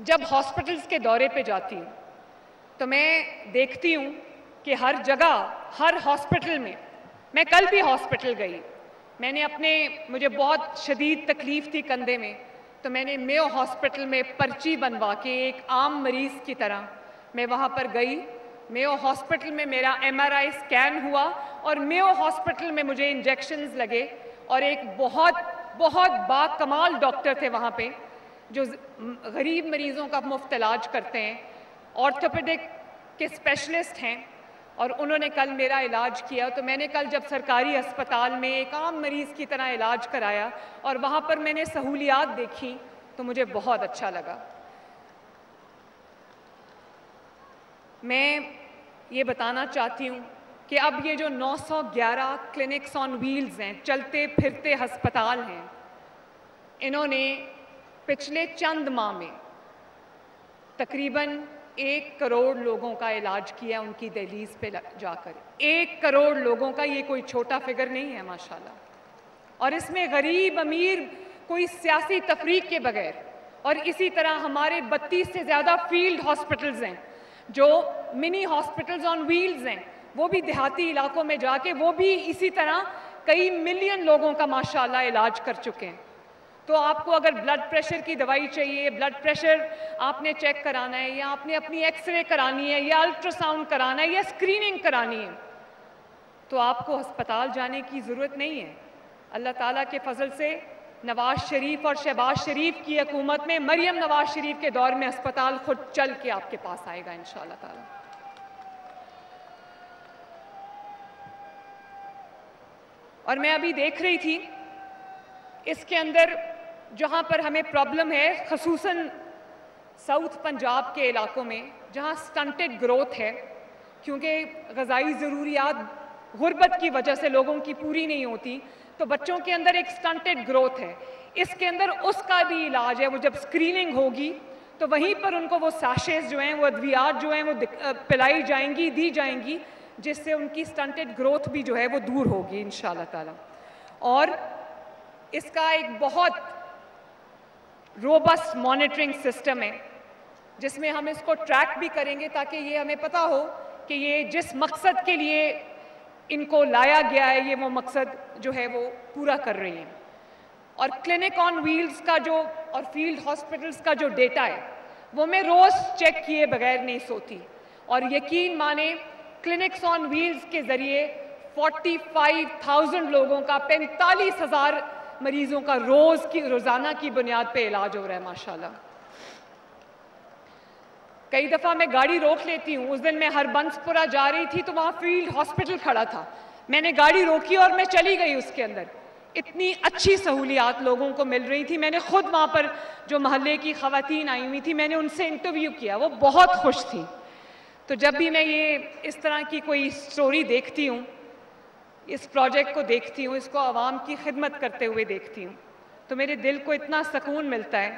جب ہاسپٹلز کے دورے پہ جاتی ہوں تو میں دیکھتی ہوں کہ ہر جگہ ہر ہاسپٹل میں کل بھی ہاسپٹل گئی، میں نے مجھے بہت شدید تکلیف تھی کندھے میں، تو میں نے میو ہاسپٹل میں پرچی بنوا کے ایک عام مریض کی طرح میں وہاں پر گئی۔ میو ہاسپٹل میں میرا MRI اسکین ہوا اور میو ہاسپٹل میں مجھے انجیکشنز لگے، اور ایک بہت بہت با کمال ڈاکٹر تھے وہاں پہ جو غریب مریضوں کا مفت علاج کرتے ہیں، آرتھوپیڈک کے اسپیشلسٹ ہیں، اور انہوں نے کل میرا علاج کیا۔ تو میں نے کل جب سرکاری اسپتال میں ایک عام مریض کی طرح علاج کرایا اور وہاں پر میں نے سہولیات دیکھی تو مجھے بہت اچھا لگا۔ میں یہ بتانا چاہتی ہوں کہ اب یہ جو 911 کلینکس آن ویلز ہیں، چلتے پھرتے ہسپتال ہیں، انہوں نے پچھلے چند ماہ میں تقریباً 1 کروڑ لوگوں کا علاج کیا ان کی دہلیز پہ جا کر۔ 1 کروڑ لوگوں کا، یہ کوئی چھوٹا فگر نہیں ہے ماشاءاللہ، اور اس میں غریب امیر کوئی سیاسی تفریق کے بغیر، اور اسی طرح ہمارے 32 سے زیادہ فیلڈ ہاسپٹلز ہیں جو منی ہاسپٹلز آن ویلز ہیں، وہ بھی دیہاتی علاقوں میں جا کے وہ بھی اسی طرح کئی ملین لوگوں کا ماشاءاللہ علاج کر چکے ہیں۔ تو آپ کو اگر بلڈ پریشر کی دوائی چاہیے، بلڈ پریشر آپ نے چیک کرانا ہے، یا آپ نے اپنی ایکس رے کرانی ہے، یا الٹرا ساؤنڈ کرانا ہے، یا اسکریننگ کرانی ہے، تو آپ کو ہسپتال جانے کی ضرورت نہیں ہے۔ اللہ تعالیٰ کے فضل سے نواز شریف اور شہباز شریف کی حکومت میں مریم نواز شریف کے دور میں ہسپتال خود چل کے آپ کے پاس آئے گا انشاءاللہ تعالیٰ۔ اور میں ابھی دیکھ رہی تھی اس کے اندر جہاں پر ہمیں پرابلم ہے، خصوصاً ساؤتھ پنجاب کے علاقوں میں جہاں سٹنٹڈ گروتھ ہے، کیونکہ غذائی ضروریات غربت کی وجہ سے لوگوں کی پوری نہیں ہوتی، تو بچوں کے اندر ایک سٹنٹڈ گروتھ ہے، اس کے اندر اس کا بھی علاج ہے۔ وہ جب اسکریننگ ہوگی تو وہیں پر ان کو وہ ساشیز جو ہیں، وہ ادویات جو ہیں وہ پلائی جائیں گی، دی جائیں گی، جس سے ان کی سٹنٹڈ گروتھ بھی جو ہے وہ دور ہوگی انشاءاللہ تعالیٰ۔ اور اس کا ایک بہت روبسٹ مانیٹرنگ سسٹم ہے جس میں ہم اس کو ٹریک بھی کریں گے تاکہ یہ ہمیں پتہ ہو کہ یہ جس مقصد کے لیے ان کو لایا گیا ہے، یہ وہ مقصد جو ہے وہ پورا کر رہی ہیں۔ اور کلینک آن ویلز کا اور فیلڈ ہاسپٹلز کا جو ڈیٹا ہے وہ میں روز چیک کیے بغیر نہیں سوتی، اور یقین مانیں کلینکس آن ویلز کے ذریعے 45,000 لوگوں کا، 45,000 مریضوں کا روزانہ کی بنیاد پہ علاج ہو رہا ہے ماشاءاللہ۔ کئی دفعہ میں گاڑی روک لیتی ہوں، اس دن میں ہربنس پورہ جا رہی تھی تو وہاں فیلڈ ہاسپٹل کھڑا تھا، میں نے گاڑی روکی اور میں چلی گئی اس کے اندر۔ اتنی اچھی سہولیات لوگوں کو مل رہی تھی، میں نے خود وہاں پر جو محلے کی خواتین آئی ہوئی تھی میں نے ان سے انٹرویو کیا، وہ بہت خوش تھی۔ تو جب بھی میں اس طرح کی کوئی سٹوری دیکھتی ہوں، اس پروجیکٹ کو دیکھتی ہوں، اس کو عوام کی خدمت کرتے ہوئے دیکھتی ہوں، تو میرے دل کو اتنا سکون ملتا ہے،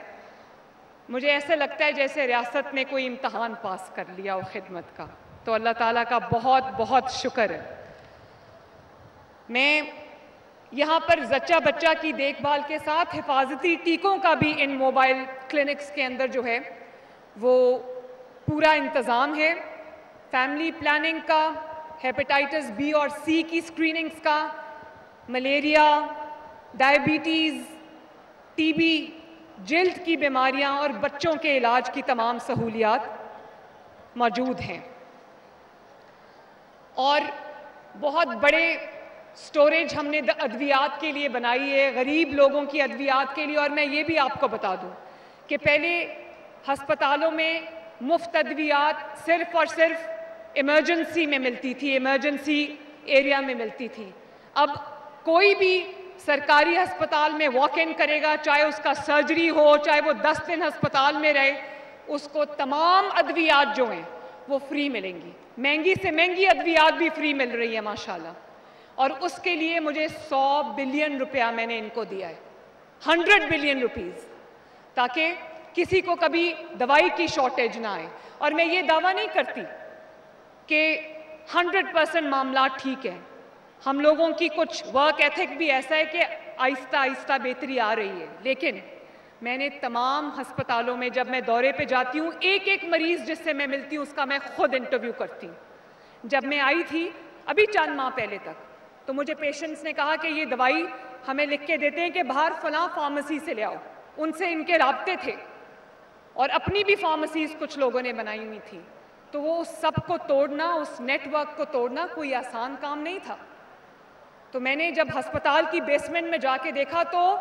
مجھے ایسے لگتا ہے جیسے ریاست نے کوئی امتحان پاس کر لیا ہو خدمت کا۔ تو اللہ تعالیٰ کا بہت بہت شکر ہے۔ میں یہاں پر زچہ بچہ کی دیکھ بھال کے ساتھ حفاظتی ٹیکوں کا بھی ان موبائل کلینکس کے اندر جو ہے وہ پورا انتظام ہے۔ فیملی پلاننگ کا، ہیپیٹائٹس B اور C کی اسکریننگز کا، ملیریا، ڈائبٹیز، TB، جلد کی بیماریاں اور بچوں کے علاج کی تمام سہولیات موجود ہیں۔ اور بہت بڑے سٹوریج ہم نے ادویات کے لیے بنائی ہے، غریب لوگوں کی ادویات کے لیے۔ اور میں یہ بھی آپ کو بتا دوں کہ پہلے ہسپتالوں میں مفت ادویات صرف اور صرف ایمرجنسی میں ملتی تھی، ایمرجنسی ایریا میں ملتی تھی۔ اب کوئی بھی سرکاری ہسپتال میں واک ان کرے گا، چاہے اس کا سرجری ہو، چاہے وہ 10 دن ہسپتال میں رہے، اس کو تمام ادویات جو ہیں وہ فری ملیں گی، مہنگی سے مہنگی ادویات بھی فری مل رہی ہے ماشاءاللہ۔ اور اس کے لیے مجھے 100 بلین روپیہ میں نے ان کو دیا ہے، 100 بلین روپیز، تاکہ کسی کو کبھی دوائی کی شارٹیج نہ آئے۔ اور میں یہ دعویٰ نہیں کرتی کہ 100% معاملات ٹھیک ہیں، ہم لوگوں کی کچھ ورک ایتھک بھی ایسا ہے کہ آہستہ آہستہ بہتری آ رہی ہے، لیکن میں نے تمام ہسپتالوں میں جب میں دورے پہ جاتی ہوں ایک ایک مریض جس سے میں ملتی ہوں اس کا میں خود انٹرویو کرتی ہوں۔ جب میں آئی تھی ابھی چند ماہ پہلے تک تو مجھے پیشنٹس نے کہا کہ یہ دوائی ہمیں لکھ کے دیتے ہیں کہ باہر فلاں فارمیسی سے لے آؤ، ان سے ان کے رابطے تھے اور اپنی بھی فارمیسیز کچھ لوگوں نے بنائی ہوئی تھی، تو وہ سب کو توڑنا، اس نیٹ ورک کو توڑنا کوئی آسان کام نہیں تھا۔ تو میں نے جب ہسپتال کی بیسمنٹ میں جا کے دیکھا تو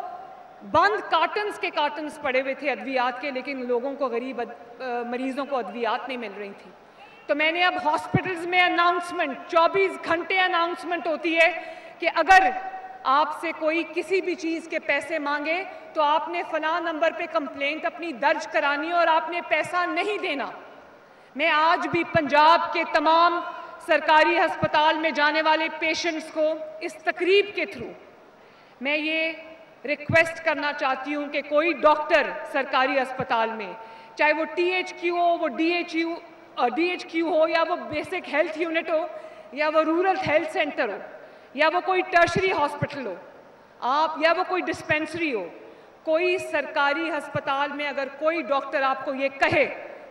بند کارٹنز کے کارٹنز پڑے ہوئے تھے ادویات کے، لیکن لوگوں کو غریب مریضوں کو ادویات نہیں مل رہی تھی۔ تو میں نے اب ہاسپٹلز میں اناؤنسمنٹ 24 گھنٹے اناؤنسمنٹ ہوتی ہے کہ اگر آپ سے کوئی کسی بھی چیز کے پیسے مانگے تو آپ نے فلاں نمبر پہ کمپلینٹ اپنی درج کرانی ہے اور آپ نے پیسہ نہیں دینا۔ میں آج بھی پنجاب کے تمام سرکاری ہسپتال میں جانے والے پیشنٹس کو اس تقریب کے تھرو میں یہ ریکویسٹ کرنا چاہتی ہوں کہ کوئی ڈاکٹر سرکاری ہسپتال میں، چاہے وہ ٹی ایچ کیو ہو، وہ ڈی ایچ کیو ہو، یا وہ بیسک ہیلتھ یونٹ ہو، یا وہ رورل ہیلتھ سینٹر ہو، یا وہ کوئی ٹرشری ہاسپٹل ہو، یا وہ کوئی ڈسپینسری ہو، کوئی سرکاری ہسپتال میں اگر کوئی ڈاکٹر آپ کو یہ کہے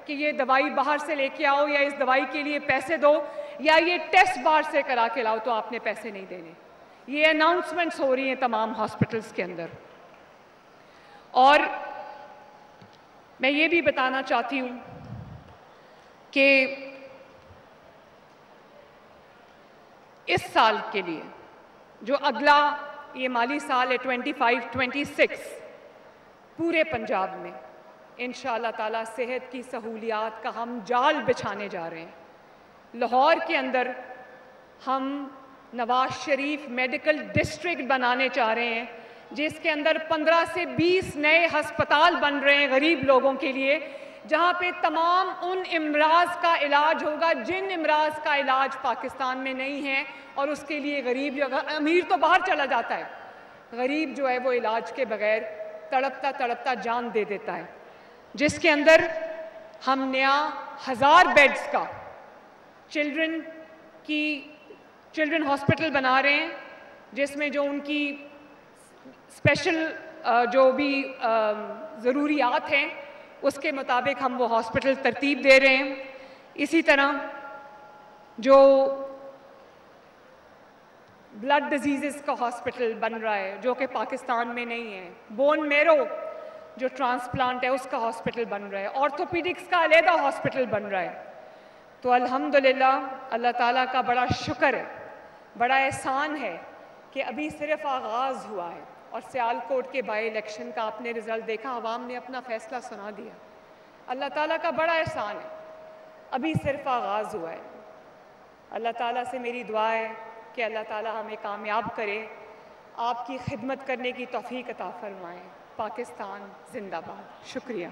کہ یہ دوائی باہر سے لے کے آؤ یا اس دوائی کے لیے پیسے دو یا یہ ٹیسٹ باہر سے کرا کے لاؤ، تو آپ نے پیسے نہیں دینے۔ یہ اناؤنسمنٹس ہو رہی ہیں تمام ہاسپٹلز کے اندر۔ اور میں یہ بھی بتانا چاہتی ہوں کہ اس سال کے لیے جو اگلا یہ مالی سال ہے 25-26 پورے پنجاب میں انشاءاللہ تعالیٰ صحت کی سہولیات کا ہم جال بچھانے جا رہے ہیں۔ لاہور کے اندر ہم نواز شریف میڈیکل ڈسٹرکٹ بنانے چاہ رہے ہیں جس کے اندر 15 سے 20 نئے ہسپتال بن رہے ہیں غریب لوگوں کے لیے، جہاں پہ تمام ان امراض کا علاج ہوگا جن امراض کا علاج پاکستان میں نہیں ہے، اور اس کے لیے غریب، امیر تو باہر چلا جاتا ہے، غریب جو ہے وہ علاج کے بغیر تڑپتا تڑپتا جان دے دیتا ہے، جس کے اندر ہم نیا 1000 بیڈز کا چلڈرن ہاسپٹل بنا رہے ہیں، جس میں جو ان کی اسپیشل جو بھی ضروریات ہیں اس کے مطابق ہم وہ ہاسپٹل ترتیب دے رہے ہیں۔ اسی طرح جو بلڈ ڈیزیزز کا ہاسپٹل بن رہا ہے جو کہ پاکستان میں نہیں ہے، بون میرو جو ٹرانسپلانٹ ہے اس کا ہاسپٹل بن رہا ہے، آرتھوپیڈکس کا علیحدہ ہاسپٹل بن رہا ہے۔ تو الحمدللہ اللہ تعالیٰ کا بڑا شکر ہے، بڑا احسان ہے کہ ابھی صرف آغاز ہوا ہے، اور سیالکوٹ کے بائی الیکشن کا آپ نے رزلٹ دیکھا، عوام نے اپنا فیصلہ سنا دیا۔ اللہ تعالیٰ کا بڑا احسان ہے، ابھی صرف آغاز ہوا ہے۔ اللہ تعالیٰ سے میری دعا ہے کہ اللہ تعالیٰ ہمیں کامیاب کرے، آپ کی خدمت کرنے کی توفیق عطا فرمائیں۔ پاکستان زندہ باد۔ شکریہ۔